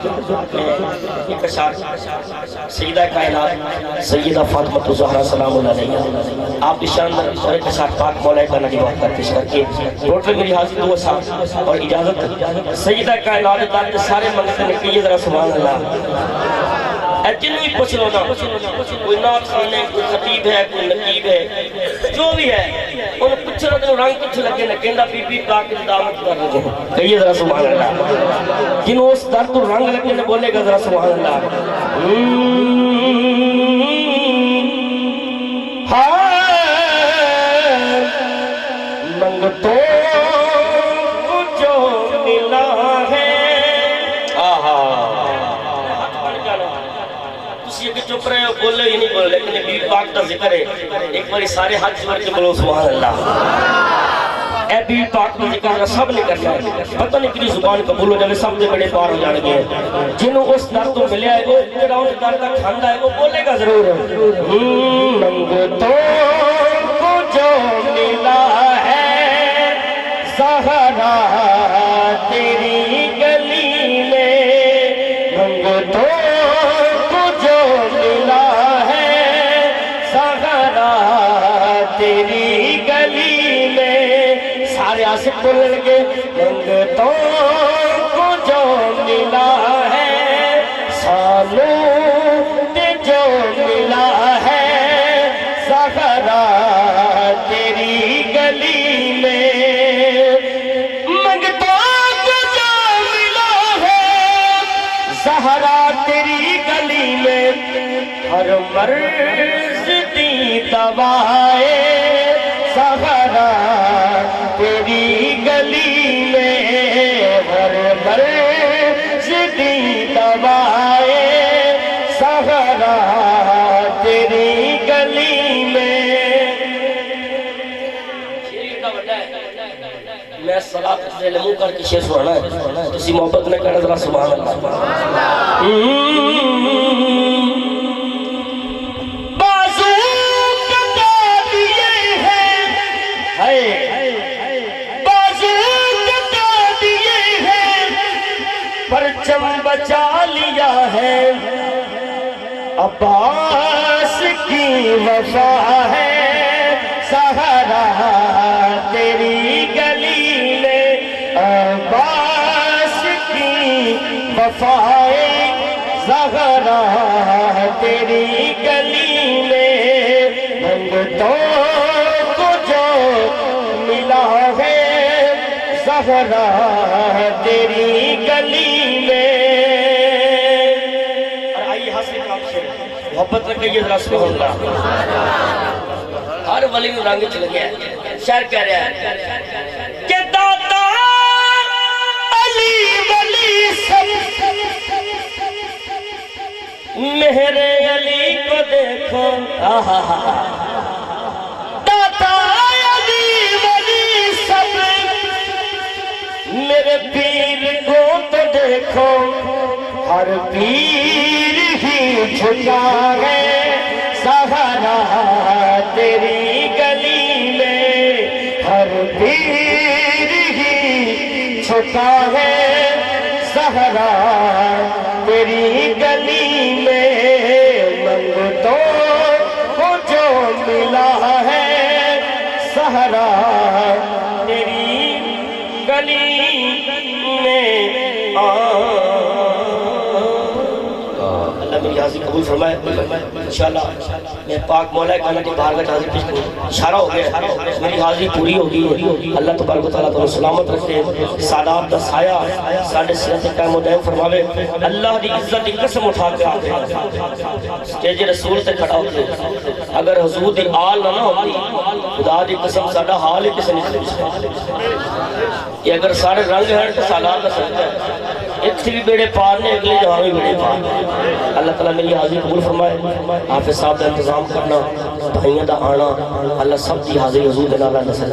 ایک اشعار سیدہ کائنات سیدہ فاطمہ زہرا سلام اللہ علیہ آپ کی شان اور ایک اشعار پاک مولا کا نبی وقت پیش کر کے ٹوٹل میری حاضر دو ساتھ اور اجازت سیدہ کائنات تاکہ سارے منگتے نے کیے ذرا سبحان اللہ اے جنوی پوچھ لو نا کوئی نات خان ہے کوئی خطیب ہے کوئی نقیب ہے جو بھی ہے انہوں پوچھ رہا تھا رنگ کچھ لگے نہ کہندہ بی بی پاک دعوت کر رہے ہیں کہیے ذرا سبحان اللہ جنہوں اس در تو رنگ لگے نہ بولے گا ذرا سبحان اللہ منگتوں جو ملا ہے یہ کہ چپ رہے ہو بولے ہی نہیں بولے لیکن بی بی پاک کا ذکر ہے ایک باری سارے ہاتھ جوڑ کے بولو سبحان اللہ اے بی بی پاک کا ذکر سب نے کرنا ہے پتہ نہیں کتنی زبان قبول ہو جائے سب سے بڑے پار ہو جانے گے جنہوں اس در تو ملے آئے وہ تیرا اس در کا کھاندہ ہے وہ بولے گا ضرور منگتوں کو جو ملا ہے زہرا تیری گلی میں منگتوں تیری گلی میں سارے عاشق بولنے لگے منگتوں کو جو ملا ہے سانوں تے جو ملا ہے زہرا تیری گلی میں منگتوں کو جو ملا ہے زہرا تیری گلی میں ہر مرض دی دوائے زہرا تیری گلی میں ہر مرض دی دوائے زہرا تیری گلی میں میں صلاة سے لمو کر کے شیئر سنانا ہے تسی محبت نے کہنا ذرا سبحان اللہ پرچم بچا لیا ہے عباس کی وفا ہے زہرا تیری گلی میں عباس کی وفا ہے زہرا تیری گلی میں منگتوں کو جو ملا ہے زہرا تیری گلی میں اور آئیے حسن آپ سے محبت میں کہیے ذرا سبحان اللہ ہر ولی میں رنگ چل گیا شاعر کہہ رہا ہے کہ داتا علی ولی سب میرے علی کو دیکھو داتا علی ولی سب میرے پیر کو تو دیکھو ہر پیر ہی جھکا ہے زہرا تیری گلی میں ہر پیر ہی جھکا ہے زہرا تیری گلی میں منگتوں کو جو ملا ہے زہرا تیری گلی میں اللہ میری حاضر قبول فرمائے انشاءاللہ میں پاک مولا کانا کی بارگاہ حاضر پیش کروں اشارہ ہو گیا میری حاضری پوری ہوگی اللہ تبارک و تعالیٰ تعالیٰ سلامت رکھے سادات دا سایہ ساڑھے سیرت قائم و دائم فرماوے اللہ دی عزت دی قسم اٹھا کے سٹیج رسول تے کھڑا ہوتے اگر حضور دی آل نہ ہوتی خدا دی قسم ساڑھا حال ہی کسی نہیں سمجھتا یہ اگر سارے رنگ ہیں تو سالات کا سکتا ہے ایک تھی بھی بیڑے پار نے اگلے جہاں بھی بیڑے پار اللہ تعالیٰ میری حاضری قبول فرمائے حافظ صاحب دا انتظام کرنا بھائیاں دا آنا اللہ سب کی حاضری حضور دلالا نصر